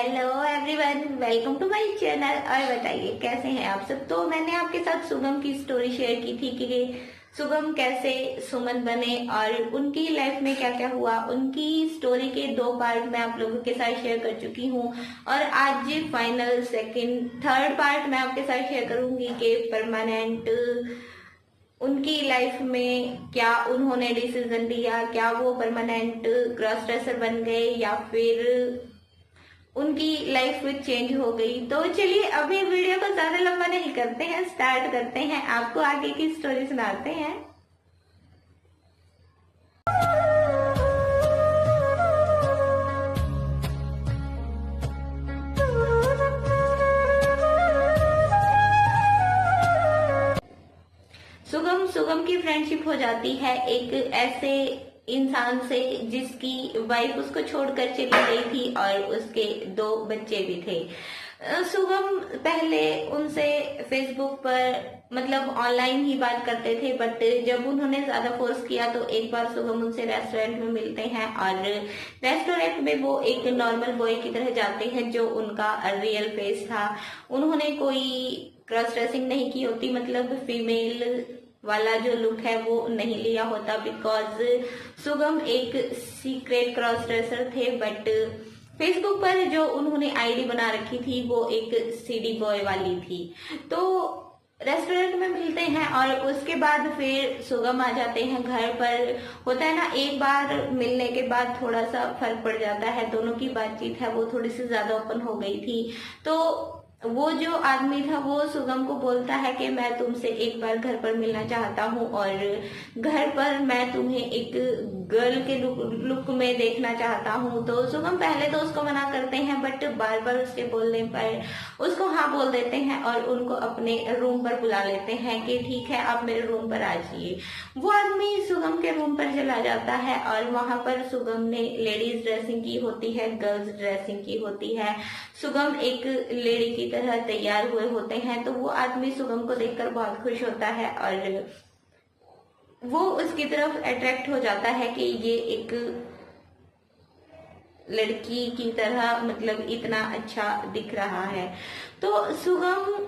Hello everyone, welcome to my channel. और बताइए कैसे हैं आप सब। तो मैंने आपके साथ सुगम की स्टोरी शेयर की थी कि सुगम कैसे सुमन बने और उनकी लाइफ में क्या क्या हुआ। उनकी स्टोरी के 2 पार्ट मैं आप लोगों के साथ शेयर कर चुकी हूँ और आज फाइनल थर्ड पार्ट मैं आपके साथ शेयर करूंगी कि परमानेंट उनकी लाइफ में क्या उन्होंने डिसीजन लिया, क्या वो परमानेंट क्रॉस ड्रेसर बन गए या फिर उनकी लाइफ चेंज हो गई। तो चलिए अभी वीडियो को ज्यादा लंबा नहीं करते हैं, स्टार्ट करते हैं, आपको आगे की स्टोरी सुनाते हैं। सुगम की फ्रेंडशिप हो जाती है एक ऐसे इंसान से जिसकी वाइफ उसको छोड़कर चली गई थी और उसके 2 बच्चे भी थे। सुगम पहले उनसे फेसबुक पर मतलब ऑनलाइन ही बात करते थे, बट जब उन्होंने ज्यादा फोर्स किया तो एक बार सुगम उनसे रेस्टोरेंट में मिलते हैं और रेस्टोरेंट में वो एक नॉर्मल बॉय की तरह जाते हैं जो उनका रियल फेस था। उन्होंने कोई क्रॉस ड्रेसिंग नहीं की होती, मतलब फीमेल वाला जो लुक है वो नहीं लिया होता, बिकॉज सुगम एक सीक्रेट क्रॉस ड्रेसर थे। बट फेसबुक पर जो उन्होंने आईडी बना रखी थी वो एक सीडी बॉय वाली थी। तो रेस्टोरेंट में मिलते हैं और उसके बाद फिर सुगम आ जाते हैं घर पर। होता है ना, एक बार मिलने के बाद थोड़ा सा फर्क पड़ जाता है, दोनों की बातचीत है वो थोड़ी सी ज्यादा ओपन हो गई थी। तो वो जो आदमी था वो सुगम को बोलता है कि मैं तुमसे एक बार घर पर मिलना चाहता हूँ और घर पर मैं तुम्हें एक गर्ल के लुक में देखना चाहता हूँ। तो सुगम पहले तो उसको मना करते हैं, बट बार बार उसके बोलने पर उसको हाँ बोल देते हैं और उनको अपने रूम पर बुला लेते हैं कि ठीक है आप मेरे रूम पर आ जाइए। वो आदमी सुगम के रूम पर चला जाता है और वहां पर सुगम ने लेडीज ड्रेसिंग की होती है, गर्ल्स ड्रेसिंग की होती है। सुगम एक लेडी की तरह तैयार हुए होते हैं। तो वो आदमी सुगम को देखकर बहुत खुश होता है और वो उसकी तरफ अट्रैक्ट हो जाता है कि ये एक लड़की की तरह मतलब इतना अच्छा दिख रहा है। तो सुगम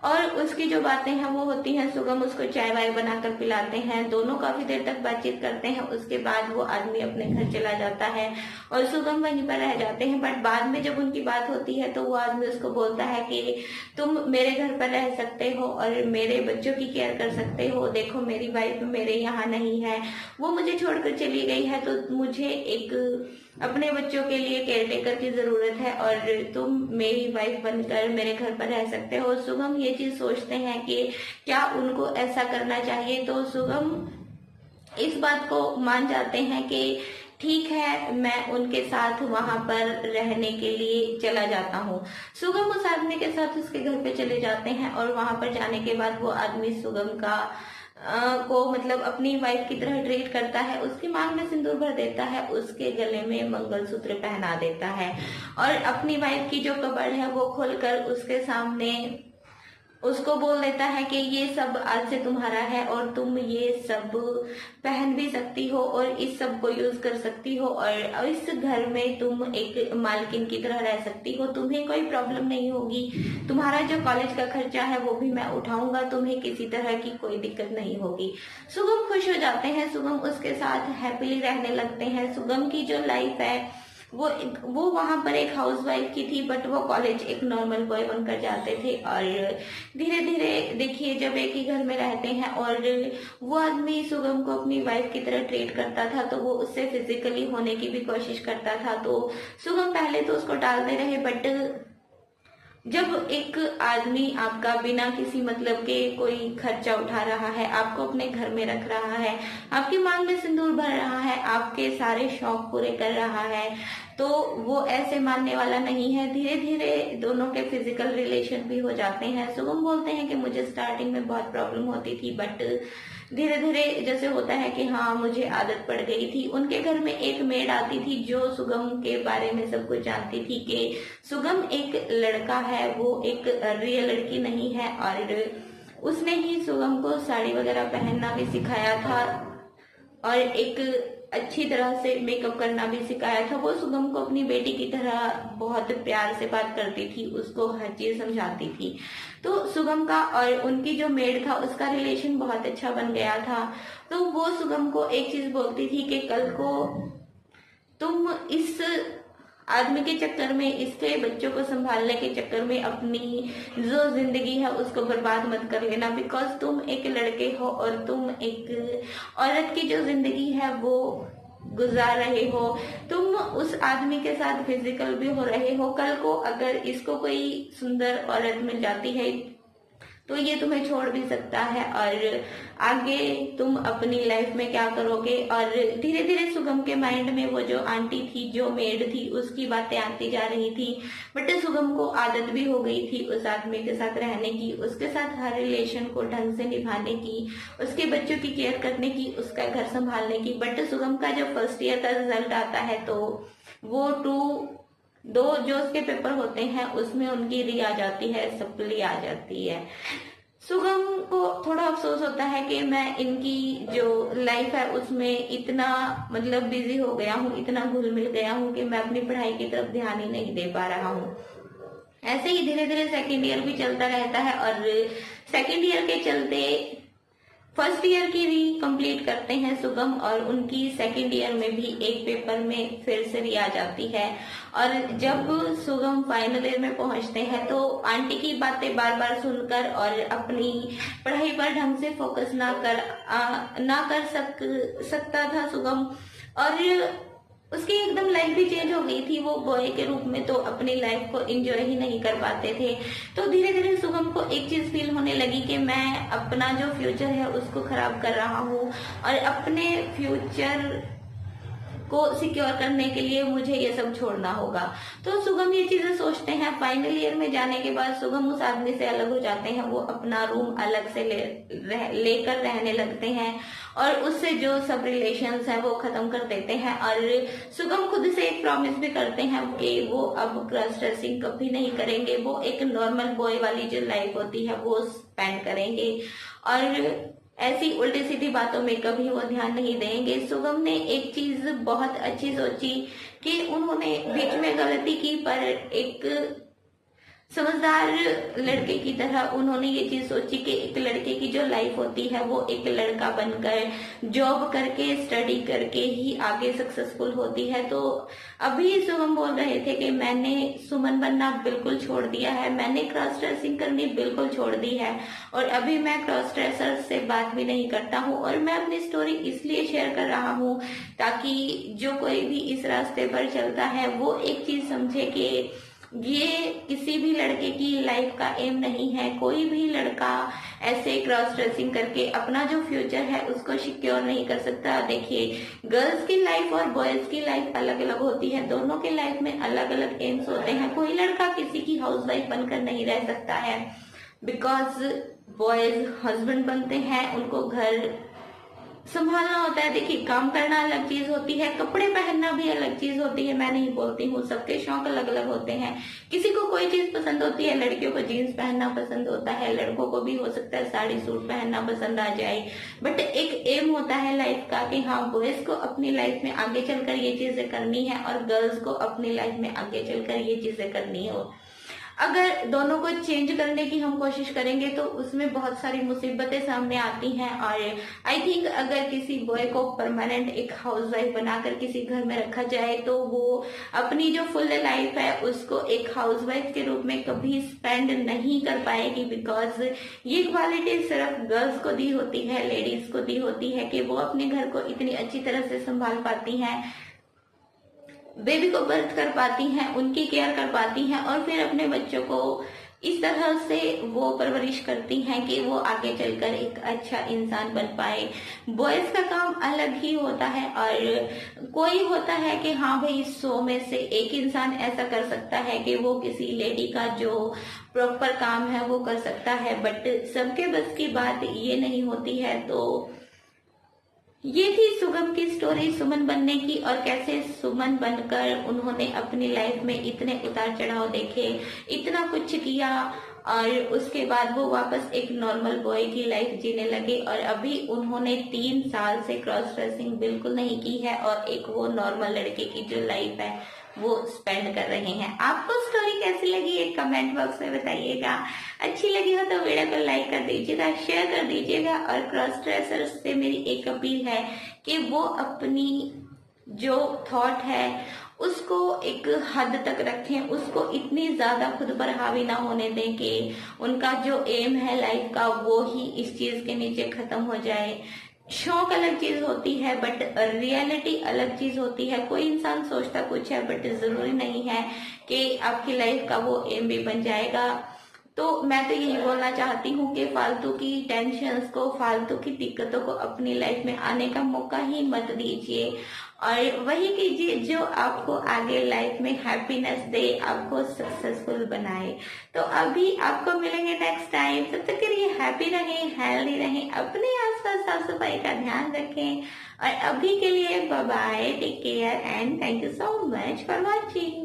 और उसकी जो बातें हैं वो होती हैं, सुगम उसको चाय वाय बनाकर पिलाते हैं, दोनों काफी देर तक बातचीत करते हैं। उसके बाद वो आदमी अपने घर चला जाता है और सुगम वहीं पर रह जाते हैं। बट बाद में जब उनकी बात होती है तो वो आदमी उसको बोलता है कि तुम मेरे घर पर रह सकते हो और मेरे बच्चों की केयर कर सकते हो। देखो मेरी वाइफ मेरे यहाँ नहीं है, वो मुझे छोड़कर चली गई है, तो मुझे एक अपने बच्चों के लिए केयर टेकर की जरूरत है और तुम मेरी वाइफ बनकर मेरे घर पर रह सकते हो। सुगम ये चीज सोचते हैं कि क्या उनको ऐसा करना चाहिए। तो सुगम इस बात को मान जाते हैं कि ठीक है मैं उनके साथ वहां पर रहने के लिए चला जाता हूँ। सुगम उस आदमी के साथ उसके घर पे चले जाते हैं और वहां पर जाने के बाद वो आदमी सुगम को मतलब अपनी वाइफ की तरह ट्रीट करता है, उसकी मांग में सिंदूर भर देता है, उसके गले में मंगलसूत्र पहना देता है और अपनी वाइफ की जो कबर्ड है वो खोलकर उसके सामने उसको बोल देता है कि ये सब आज से तुम्हारा है और तुम ये सब पहन भी सकती हो और इस सब को यूज कर सकती हो और इस घर में तुम एक मालकिन की तरह रह सकती हो, तुम्हें कोई प्रॉब्लम नहीं होगी, तुम्हारा जो कॉलेज का खर्चा है वो भी मैं उठाऊंगा, तुम्हें किसी तरह की कोई दिक्कत नहीं होगी। सुगम खुश हो जाते हैं, सुगम उसके साथ हैप्पीली रहने लगते हैं। सुगम की जो लाइफ है वो वहां पर एक हाउसवाइफ की थी, बट वो कॉलेज एक नॉर्मल बॉय बनकर जाते थे और धीरे धीरे देखिए जब एक ही घर में रहते हैं और वो आदमी सुगम को अपनी वाइफ की तरह ट्रीट करता था तो वो उससे फिजिकली होने की भी कोशिश करता था। तो सुगम पहले तो उसको टालते रहे, बट जब एक आदमी आपका बिना किसी मतलब के कोई खर्चा उठा रहा है, आपको अपने घर में रख रहा है, आपकी मांग में सिंदूर भर रहा है, आपके सारे शौक पूरे कर रहा है, तो वो ऐसे मानने वाला नहीं है। धीरे धीरे दोनों के फिजिकल रिलेशन भी हो जाते हैं। सुगम बोलते हैं कि मुझे स्टार्टिंग में बहुत प्रॉब्लम होती थी, बट धीरे धीरे जैसे होता है कि हाँ मुझे आदत पड़ गई थी। उनके घर में एक मेड आती थी जो सुगम के बारे में सब कुछ जानती थी कि सुगम एक लड़का है, वो एक रियल लड़की नहीं है और उसने ही सुगम को साड़ी वगैरह पहनना भी सिखाया था और एक अच्छी तरह से मेकअप करना भी सिखाया था। वो सुगम को अपनी बेटी की तरह बहुत प्यार से बात करती थी, उसको हर चीज समझाती थी। तो सुगम का और उनकी जो मेड था उसका रिलेशन बहुत अच्छा बन गया था। तो वो सुगम को एक चीज बोलती थी कि कल को तुम इस आदमी के चक्कर में, इसके बच्चों को संभालने के चक्कर में अपनी जो जिंदगी है उसको बर्बाद मत कर लेना, बिकॉज तुम एक लड़के हो और तुम एक औरत की जो जिंदगी है वो गुजार रहे हो, तुम उस आदमी के साथ फिजिकल भी हो रहे हो। कल को अगर इसको कोई सुंदर औरत मिल जाती है तो ये तुम्हें छोड़ भी सकता है, और आगे तुम अपनी लाइफ में क्या करोगे। और धीरे धीरे सुगम के माइंड में वो जो आंटी थी, जो मेड थी, उसकी बातें आती जा रही थी। बट सुगम को आदत भी हो गई थी उस आदमी के साथ रहने की, उसके साथ हर रिलेशन को ढंग से निभाने की, उसके बच्चों की केयर करने की, उसका घर संभालने की। बट सुगम का जब फर्स्ट ईयर का रिजल्ट आता है तो वो दो जो उसके पेपर होते हैं उसमें उनकी री आ जाती है, सप्ली आ जाती है। सुगम को थोड़ा अफसोस होता है कि मैं इनकी जो लाइफ है उसमें इतना मतलब बिजी हो गया हूँ, इतना घुल मिल गया हूँ कि मैं अपनी पढ़ाई की तरफ ध्यान ही नहीं दे पा रहा हूँ। ऐसे ही धीरे धीरे सेकेंड ईयर भी चलता रहता है, और सेकेंड ईयर के चलते फर्स्ट ईयर की री कंप्लीट करते हैं सुगम, और उनकी सेकेंड ईयर में भी एक पेपर में फिर से री आ जाती है। और जब सुगम फाइनल ईयर में पहुंचते हैं तो आंटी की बातें बार बार सुनकर और अपनी पढ़ाई पर ढंग से फोकस ना कर सकता था सुगम, और उसकी एकदम लाइफ भी चेंज हो गई थी। वो बॉय के रूप में तो अपनी लाइफ को एंजॉय ही नहीं कर पाते थे। तो धीरे धीरे सुगम को एक चीज फील होने लगी कि मैं अपना जो फ्यूचर है उसको खराब कर रहा हूँ, और अपने फ्यूचर को सिक्योर करने के लिए मुझे ये सब छोड़ना होगा। तो सुगम ये चीजें सोचते हैं। फाइनल ईयर में जाने के बाद सुगम उस आदमी से अलग हो जाते हैं, वो अपना रूम अलग से लेकर रहने लगते हैं, और उससे जो सब रिलेशंस हैं वो खत्म कर देते हैं। और सुगम खुद से एक प्रॉमिस भी करते हैं कि वो अब क्रॉस ड्रेसिंग कभी नहीं करेंगे, वो एक नॉर्मल बॉय वाली जो लाइफ होती है वो स्पेंड करेंगे, और ऐसी उल्टी सीधी बातों में कभी वो ध्यान नहीं देंगे। सुगम ने एक चीज बहुत अच्छी सोची कि उन्होंने बीच में गलती की, पर एक समझदार लड़के की तरह उन्होंने ये चीज सोची कि एक लड़के की जो लाइफ होती है वो एक लड़का बनकर जॉब करके स्टडी करके ही आगे सक्सेसफुल होती है। तो अभी सुगम बोल रहे थे कि मैंने सुमन बनना बिल्कुल छोड़ दिया है, मैंने क्रॉस ड्रेसिंग करनी बिल्कुल छोड़ दी है, और अभी मैं क्रॉस ड्रेसर से बात भी नहीं करता हूँ। और मैं अपनी स्टोरी इसलिए शेयर कर रहा हूँ ताकि जो कोई भी इस रास्ते पर चलता है वो एक चीज समझे कि ये किसी भी लड़के की लाइफ का एम नहीं है। कोई भी लड़का ऐसे क्रॉस ड्रेसिंग करके अपना जो फ्यूचर है उसको सिक्योर नहीं कर सकता। देखिए, गर्ल्स की लाइफ और बॉयज की लाइफ अलग अलग होती है, दोनों के लाइफ में अलग अलग एम्स होते हैं। कोई लड़का किसी की हाउसवाइफ बनकर नहीं रह सकता है, बिकॉज बॉयज हस्बैंड बनते हैं, उनको घर संभालना होता है। देखिए, काम करना अलग चीज होती है, कपड़े पहनना भी अलग चीज होती है। मैं नहीं बोलती हूँ, सबके शौक अलग अलग होते हैं। किसी को कोई चीज पसंद होती है, लड़कियों को जीन्स पहनना पसंद होता है, लड़कों को भी हो सकता है साड़ी सूट पहनना पसंद आ जाए। बट एक एम होता है लाइफ का कि हाँ, बॉयज को अपनी लाइफ में आगे चलकर ये चीजें करनी है और गर्ल्स को अपनी लाइफ में आगे चलकर ये चीजें करनी हो। अगर दोनों को चेंज करने की हम कोशिश करेंगे तो उसमें बहुत सारी मुसीबतें सामने आती हैं। और आई थिंक अगर किसी बॉय को परमानेंट एक हाउसवाइफ बनाकर किसी घर में रखा जाए तो वो अपनी जो फुल लाइफ है उसको एक हाउसवाइफ के रूप में कभी स्पेंड नहीं कर पाएगी, बिकॉज ये क्वालिटी सिर्फ गर्ल्स को दी होती है, लेडीज को दी होती है कि वो अपने घर को इतनी अच्छी तरह से संभाल पाती हैं, बेबी को बर्थ कर पाती हैं, उनकी केयर कर पाती हैं, और फिर अपने बच्चों को इस तरह से वो परवरिश करती हैं कि वो आगे चलकर एक अच्छा इंसान बन पाए। बॉयज का काम अलग ही होता है, और कोई होता है कि हाँ भाई 100 में से एक इंसान ऐसा कर सकता है कि वो किसी लेडी का जो प्रॉपर काम है वो कर सकता है, बट सबके बस की बात ये नहीं होती है। तो ये थी सुगम की स्टोरी सुमन बनने की, और कैसे सुमन बनकर उन्होंने अपनी लाइफ में इतने उतार चढ़ाव देखे, इतना कुछ किया, और उसके बाद वो वापस एक नॉर्मल बॉय की लाइफ जीने लगे। और अभी उन्होंने 3 साल से क्रॉस ड्रेसिंग बिल्कुल नहीं की है और एक वो नॉर्मल लड़के की जो लाइफ है वो स्पेंड कर रहे हैं। आपको स्टोरी कैसी लगी एक कमेंट बॉक्स में बताइएगा। अच्छी लगी हो तो वीडियो को लाइक कर दीजिएगा, शेयर कर दीजिएगा। और क्रॉस ड्रेसर्स से मेरी एक अपील है कि वो अपनी जो थॉट है उसको एक हद तक रखें, उसको इतनी ज्यादा खुद पर हावी ना होने दें कि उनका जो एम है लाइफ का वो ही इस चीज के नीचे खत्म हो जाए। शौक अलग चीज होती है बट रियलिटी अलग चीज होती है। कोई इंसान सोचता कुछ है बट जरूरी नहीं है कि आपकी लाइफ का वो एम भी बन जाएगा। तो मैं तो यही बोलना चाहती हूँ कि फालतू की टेंशन्स को, फालतू की दिक्कतों को अपनी लाइफ में आने का मौका ही मत दीजिए और वही कीजिए जो आपको आगे लाइफ में हैप्पीनेस दे, आपको सक्सेसफुल बनाए। तो अभी आपको मिलेंगे नेक्स्ट टाइम, तब तक के लिए हैप्पी रहें, हेल्दी रहें, अपने आसपास साफ सफाई का ध्यान रखें और अभी के लिए bye bye, take care and thank you so much for watching.